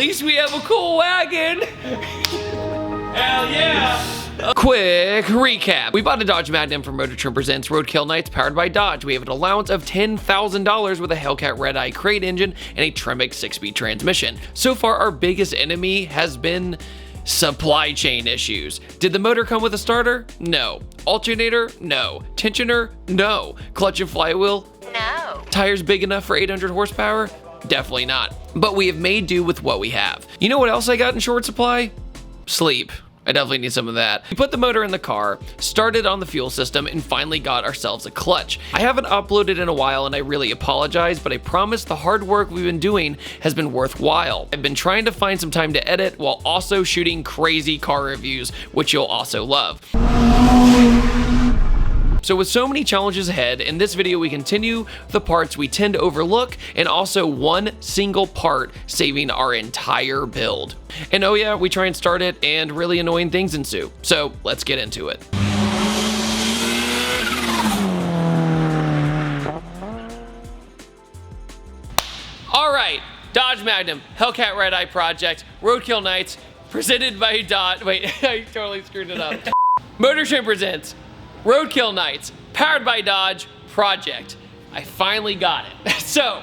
least we have a cool wagon. Hell yeah. Quick recap. We bought a Dodge Magnum from Motortrend presents Roadkill Nights powered by Dodge. We have an allowance of $10,000 with a Hellcat Redeye crate engine and a Tremec 6-speed transmission. So far, our biggest enemy has been supply chain issues. Did the motor come with a starter? No. Alternator? No. Tensioner? No. Clutch and flywheel? No. Tires big enough for 800 horsepower? Definitely not. But we have made do with what we have. You know what else I got in short supply? Sleep. I definitely need some of that. We put the motor in the car, started on the fuel system, and finally got ourselves a clutch. I haven't uploaded in a while and I really apologize, but I promise the hard work we've been doing has been worthwhile. I've been trying to find some time to edit while also shooting crazy car reviews, which you'll also love. So with so many challenges ahead, in this video we continue the parts we tend to overlook and also one single part saving our entire build. And oh yeah, we try and start it and really annoying things ensue. So let's get into it. All right, Dodge Magnum, Hellcat Redeye project, Roadkill Nights, presented by Dodge. Wait, I totally screwed it up. Motortrend presents Roadkill Nights, powered by Dodge project. I finally got it. So,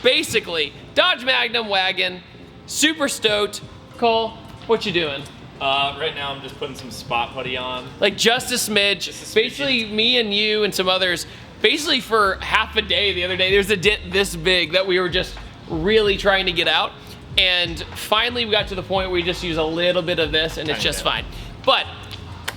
basically, Dodge Magnum wagon, super stoked. Cole, what you doing? Right now I'm just putting some spot putty on. Like just a smidge. Basically, me and you and some others, basically for half a day the other day, there's a dent this big that we were just really trying to get out. And finally we got to the point where we just use a little bit of this and it's just fine. But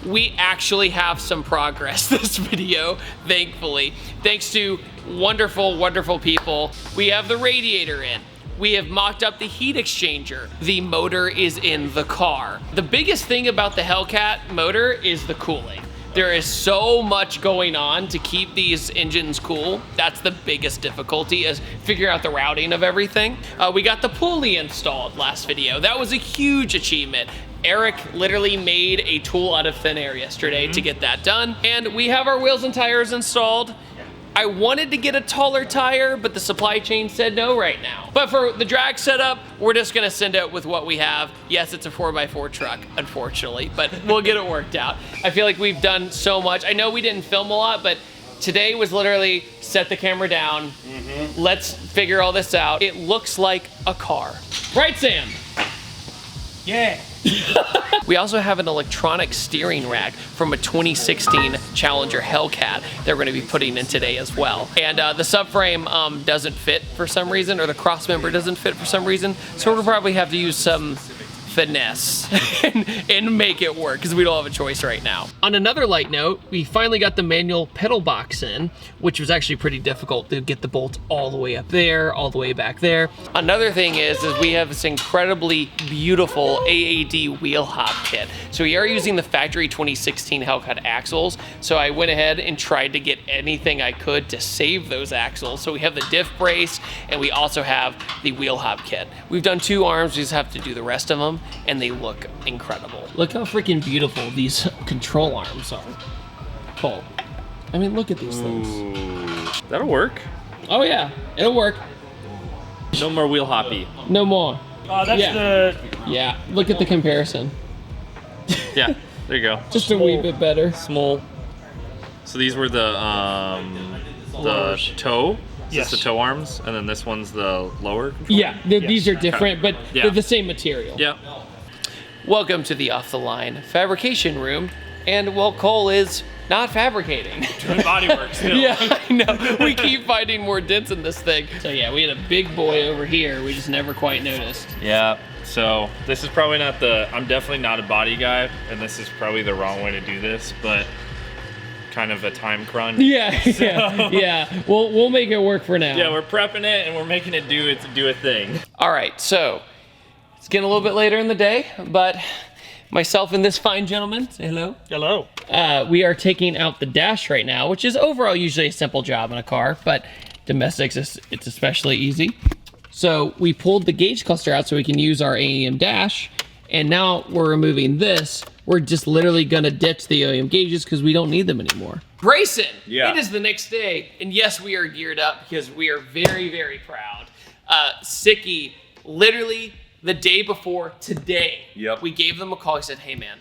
we actually have some progress this video, thankfully. Thanks to wonderful, wonderful people. We have the radiator in. We have mocked up the heat exchanger. The motor is in the car. The biggest thing about the Hellcat motor is the cooling. There is so much going on to keep these engines cool. That's the biggest difficulty, is figuring out the routing of everything. We got the pulley installed last video. That was a huge achievement. Eric literally made a tool out of thin air yesterday to get that done. And we have our wheels and tires installed. I wanted to get a taller tire, but the supply chain said no right now. But for the drag setup, we're just gonna send it with what we have. Yes, it's a 4x4 truck, unfortunately, but we'll get it worked out. I feel like we've done so much. I know we didn't film a lot, but today was literally set the camera down. Let's figure all this out. It looks like a car. Right, Sam? Yeah. We also have an electronic steering rack from a 2016 Challenger Hellcat that we're going to be putting in today as well. And the subframe doesn't fit for some reason, or the cross member doesn't fit for some reason, so we'll probably have to use some finesse and make it work, because we don't have a choice right now. On another light note, we finally got the manual pedal box in, which was actually pretty difficult to get the bolts all the way up there, all the way back there. Another thing is we have this incredibly beautiful AAD wheel hop kit. So we are using the factory 2016 Hellcat axles, so I went ahead and tried to get anything I could to save those axles. So we have the diff brace, and we also have the wheel hop kit. We've done 2 arms, we just have to do the rest of them, and they look incredible. Look how freaking beautiful these control arms are. Cool. I mean, look at these things. That'll work. Oh yeah, it'll work. No more wheel hoppy. No more. That's Yeah, look at the comparison. Yeah, there you go. Just a wee bit better. Small. So these were the toe. Yes. This is the toe arms, and then this one's the lower control? Yeah, these are different, but they're the same material. Yeah. Welcome to the Off the Line fabrication room, and well, Cole is not fabricating. Doing bodywork still. Yeah, I know. We keep finding more dents in this thing. So yeah, we had a big boy over here. We just never quite noticed. Yeah. So this is probably not I'm definitely not a body guy, and this is probably the wrong way to do this, but kind of a time crunch. Yeah, so. yeah. We'll make it work for now. Yeah, we're prepping it and we're making it do a thing. All right, so it's getting a little bit later in the day, but myself and this fine gentleman, say hello. Hello. We are taking out the dash right now, which is overall usually a simple job in a car, but domestics, it's especially easy. So we pulled the gauge cluster out so we can use our AEM dash, and now we're removing this. We're just literally gonna ditch the AEM gauges because we don't need them anymore. Grayson, yeah. It is the next day, and yes, we are geared up because we are very, very proud. Sikky literally The day before today, Yep. we gave them a call. I said, hey man,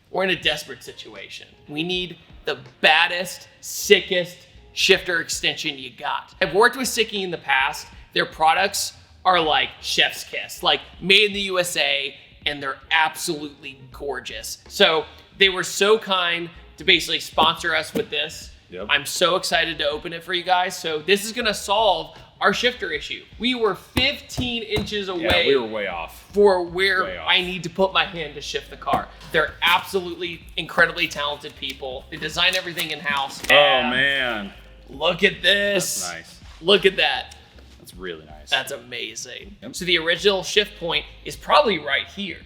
we're in a desperate situation. We need the baddest, sickest shifter extension you got. I've worked with Sikky in the past. Their products are like chef's kiss, like made in the USA, and they're absolutely gorgeous. So they were so kind to basically sponsor us with this. Yep. I'm so excited to open it for you guys. So this is gonna solve our shifter issue. We were 15 inches away. Yeah, we were way off. For where Way off. I need to put my hand to shift the car. They're absolutely incredibly talented people. They design everything in-house. Oh And man, look at this. that's nice. Look at that. That's really nice. That's amazing. Yep. So the original shift point is probably right here.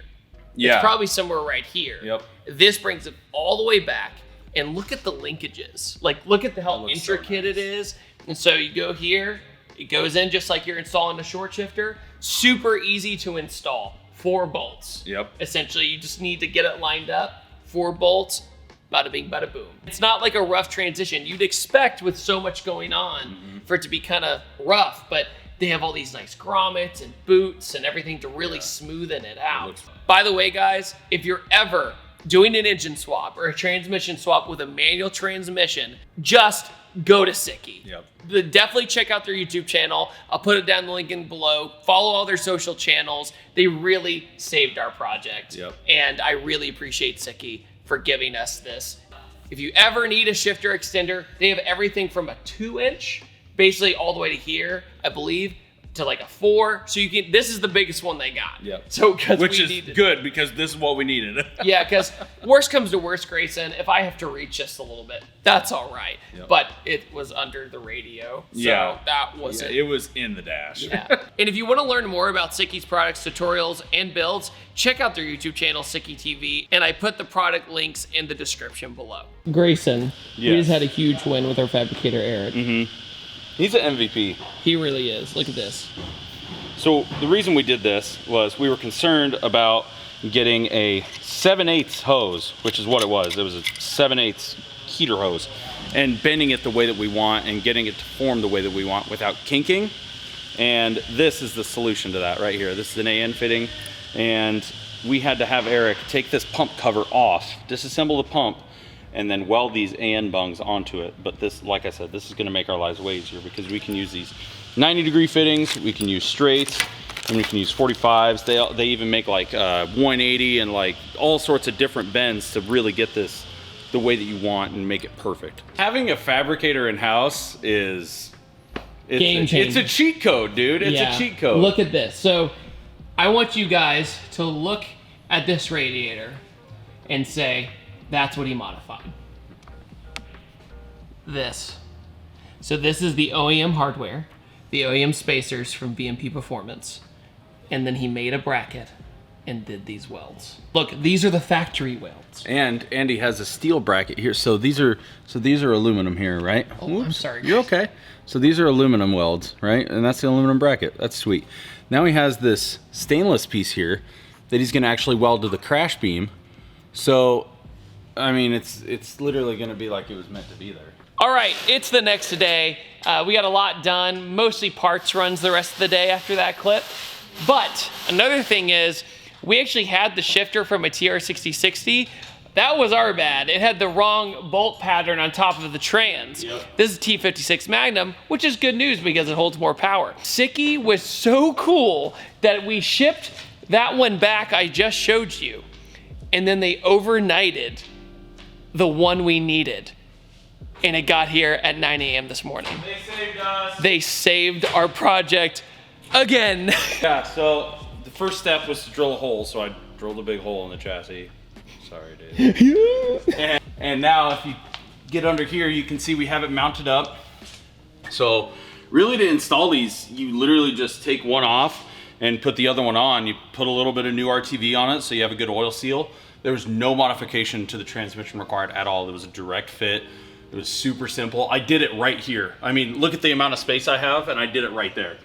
yeah. It's probably somewhere right here. Yep. This brings it all the way back. And look at the linkages. Like, look at how looks so intricate nice. it is. And so you go here, it goes in just like you're installing a short shifter. Super easy to install. 4 bolts. Yep. Essentially, you just need to get it lined up. 4 bolts, bada bing, bada boom. It's not like a rough transition. You'd expect with so much going on for it to be kind of rough, but they have all these nice grommets and boots and everything to really smoothen it out. looks fun. By the way, guys, if you're ever doing an engine swap or a transmission swap with a manual transmission, just go to Sikky. Yep. Definitely check out their YouTube channel. I'll put it down in the link in below. Follow all their social channels. They really saved our project. Yep. And I really appreciate Sikky for giving us this. If you ever need a shifter extender, they have everything from a 2-inch, basically all the way to here, I believe, to like a 4. So you can, this is the biggest one they got. Yep. So because Which we is needed, good because this is what we needed. yeah, because worst comes to worst, Grayson, if I have to reach just a little bit, that's all right. Yep. But it was under the radio, so Yeah. that wasn't. It was in the dash. Yeah. And if you want to learn more about Sikky's products, tutorials, and builds, check out their YouTube channel, Sikky TV, and I put the product links in the description below. Grayson, we Yes. just had a huge win with our fabricator, Eric. He's an MVP. He really is. Look at this. So the reason we did this was we were concerned about getting a 7/8 hose, which is what it was. It was a 7/8 heater hose, and bending it the way that we want and getting it to form the way that we want without kinking. And this is the solution to that right here. This is an AN fitting, and we had to have Eric take this pump cover off, disassemble the pump, and then weld these AN bungs onto it. But this, like I said, this is gonna make our lives way easier because we can use these 90-degree fittings, we can use straights, and we can use 45s. They even make like 180 and like all sorts of different bends to really get this the way that you want and make it perfect. Having a fabricator in-house is Game it's changer. a cheat code, dude. It's a cheat code. Look at this. So I want you guys to look at this radiator and say, that's what he modified. This. So this is the OEM hardware, the OEM spacers from BMP Performance, and then he made a bracket and did these welds. Look, these are the factory welds. And Andy has a steel bracket here. So these are aluminum here, right? Oh, I'm sorry, You're guys. okay. So these are aluminum welds, right? And that's the aluminum bracket. That's sweet. Now he has this stainless piece here that he's going to actually weld to the crash beam. So, I mean, it's literally going to be like it was meant to be there. All right, it's the next day. We got a lot done, mostly parts runs the rest of the day after that clip. But another thing is, we actually had the shifter from a TR6060. That was our bad. It had the wrong bolt pattern on top of the trans. Yep. This is T56 Magnum, which is good news because it holds more power. Sikky was so cool that we shipped that one back I just showed you. And then they overnighted the one we needed. And it got here at 9 a.m. this morning. They saved us. They saved our project again. Yeah, so the first step was to drill a hole. So I drilled a big hole in the chassis. Sorry, dude. and now if you get under here, you can see we have it mounted up. So really to install these, you literally just take one off and put the other one on. You put a little bit of new RTV on it so you have a good oil seal. There was no modification to the transmission required at all. It was a direct fit. It was super simple. I did it right here. I mean, look at the amount of space I have, and I did it right there.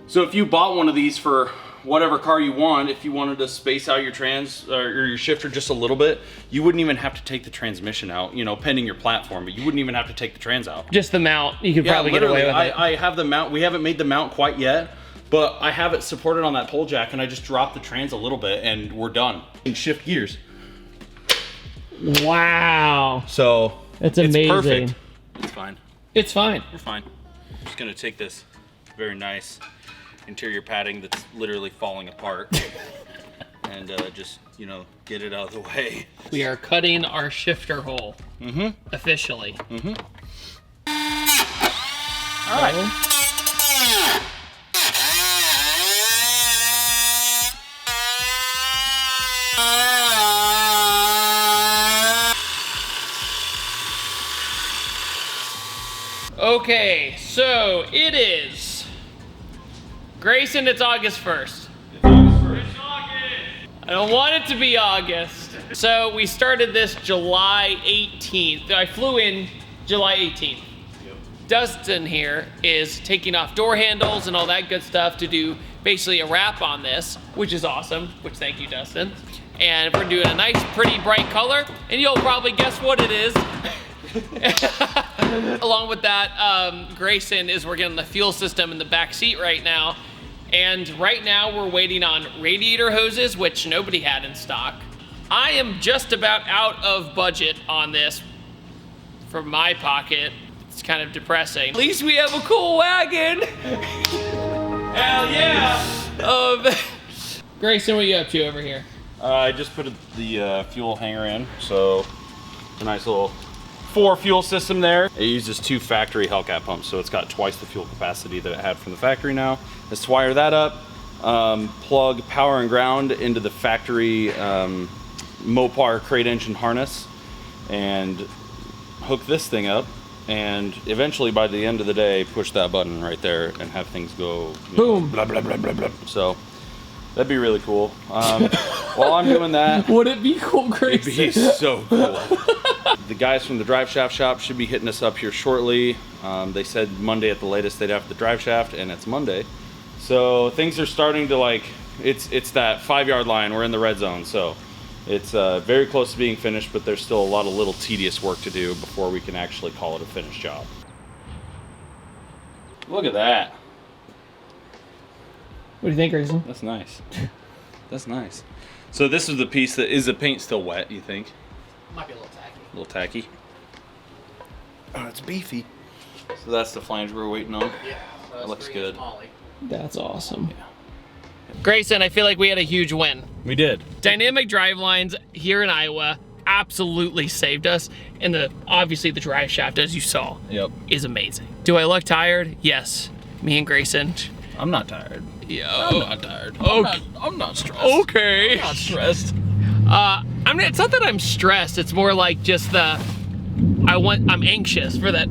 So if you bought one of these for whatever car you want, if you wanted to space out your trans or your shifter just a little bit, you wouldn't even have to take the transmission out, you know, pending your platform, but you wouldn't even have to take the trans out. Just the mount. You could probably get away with it. I have the mount. We haven't made the mount quite yet, But I have it supported on that pole jack, and I just drop the trans a little bit, and we're done. And shift gears. Wow. So That's it's amazing. perfect. It's fine. It's fine. We're fine. I'm just gonna take this very nice interior padding that's literally falling apart, and just, you know, get it out of the way. We are cutting our shifter hole. Mm-hmm. Officially. Mm-hmm. All right. Okay, so it is. Grayson, it's August 1st. I don't want it to be August. So we started this July 18th. I flew in July 18th. Dustin here is taking off door handles and all that good stuff to do basically a wrap on this, which is awesome, which thank you, Dustin. And we're doing a nice, pretty bright color, and you'll probably guess what it is. Along with that, Grayson is working on the fuel system in the back seat right now. And right now we're waiting on radiator hoses, which nobody had in stock. I am just about out of budget on this from my pocket. It's kind of depressing. At least we have a cool wagon. Hell yeah. Grayson, what are you up to over here? I just put the fuel hanger in, so a nice little 4 fuel system there. It uses 2 factory Hellcat pumps, so it's got twice the fuel capacity that it had from the factory now. Let's wire that up, plug power and ground into the factory Mopar crate engine harness, and hook this thing up, and eventually by the end of the day, push that button right there and have things go, Boom. blah, blah, blah, blah, blah. So that'd be really cool. While I'm doing that, Would it be cool, Grayson? it'd be so cool. The guys from the drive shaft shop should be hitting us up here shortly. They said Monday at the latest they'd have the drive shaft, and it's Monday. So things are starting to, like, it's that 5-yard line. We're in the red zone, so it's very close to being finished, but there's still a lot of little tedious work to do before we can actually call it a finished job. Look at that. What do you think, Grayson? That's nice. That's nice. So this is the piece that, is the paint still wet, you think? Might be a little tacky. A little tacky. Oh, it's beefy. So that's the flange we're waiting on. Yeah, that looks good. That's awesome. Yeah. Grayson, I feel like we had a huge win. We did. Dynamic drive lines here in Iowa absolutely saved us, and obviously the drive shaft, as you saw, is amazing. Do I look tired? Yes. Me and Grayson. I'm not tired. Yeah. I'm not tired. Okay. I'm not stressed. Okay. I'm not stressed. I mean, it's not that I'm stressed. It's more like just I'm anxious for that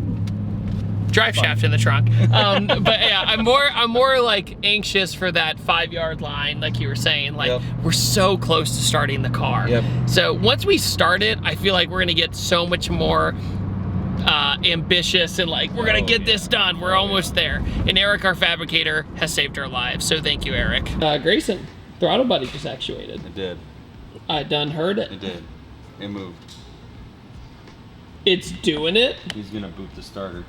drive shaft in the trunk. But yeah, I'm more like anxious for that 5-yard line, like you were saying. Like, we're so close to starting the car. So once we start it, I feel like we're gonna get so much more ambitious and like, we're gonna get this done. We're almost there. And Eric, our fabricator, has saved our lives. So thank you, Eric. Grayson, throttle buddy just actuated. It did. I done heard it. It did. It moved. It's doing it. He's gonna boot the starter.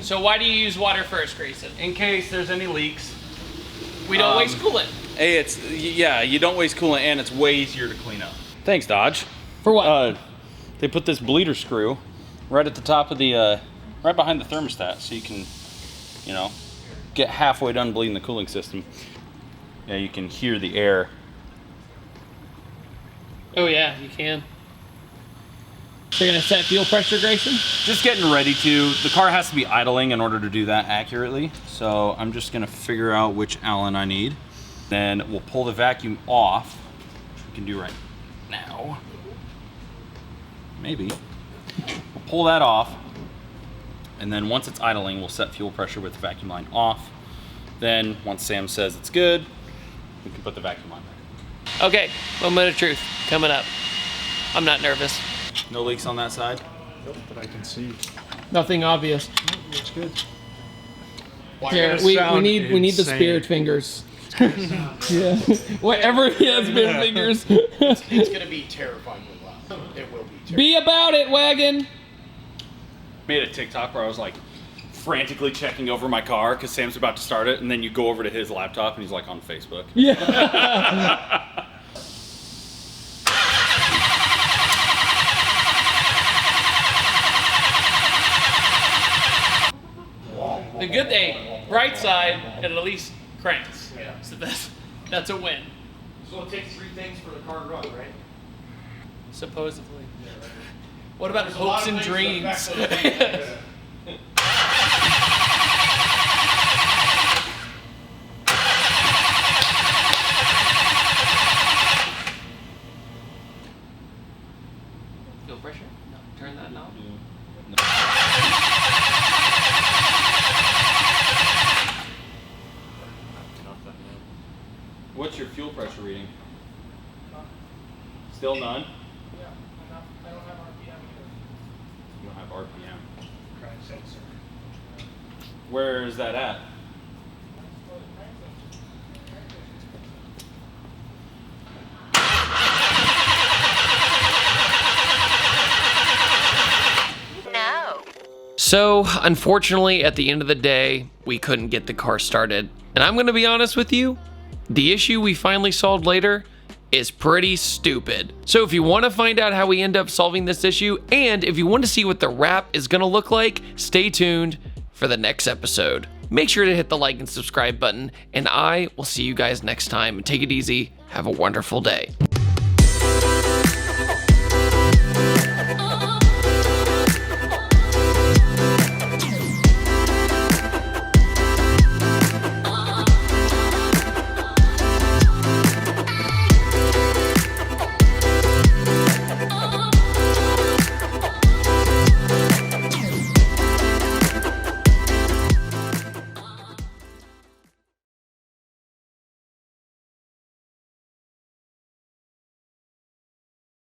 So why do you use water first, Grayson? In case there's any leaks. We don't waste coolant. Hey, you don't waste coolant, and it's way easier to clean up. Thanks, Dodge. For what? They put this bleeder screw right at the top of the, right behind the thermostat, so you can, you know, get halfway done bleeding the cooling system. Yeah, you can hear the air. Oh yeah, you can. So you're gonna set fuel pressure, Grayson? Just getting ready to. The car has to be idling in order to do that accurately. So I'm just gonna figure out which Allen I need. Then we'll pull the vacuum off, which we can do right now. Maybe. We'll pull that off. And then once it's idling, we'll set fuel pressure with the vacuum line off. Then once Sam says it's good, we can put the vacuum on back. Okay, moment of truth coming up. I'm not nervous. No leaks on that side? Nope, but I can see. Nothing obvious. Looks good. Here, we need the spirit fingers. Yeah. Whatever he has been fingers. It's gonna be terrifying when loud. It will be terrifying. Be about it, wagon. Made a TikTok where I was like, frantically checking over my car because Sam's about to start it, and then you go over to his laptop and he's like on Facebook. Yeah. The good thing, bright side, it at least cranks. Yeah. So that's a win. So it takes 3 things for the car to run, right? Supposedly. What about There's a lot hopes of and things dreams? that affect those things. Fuel pressure? No. Turn that knob. What's your fuel pressure reading? Still none? Yeah, I don't have RPM either. You don't have RPM. Crank sensor. Where is that at? So, unfortunately, at the end of the day, we couldn't get the car started. And I'm going to be honest with you, the issue we finally solved later is pretty stupid. So if you want to find out how we end up solving this issue, and if you want to see what the wrap is going to look like, stay tuned for the next episode. Make sure to hit the like and subscribe button, and I will see you guys next time. Take it easy. Have a wonderful day.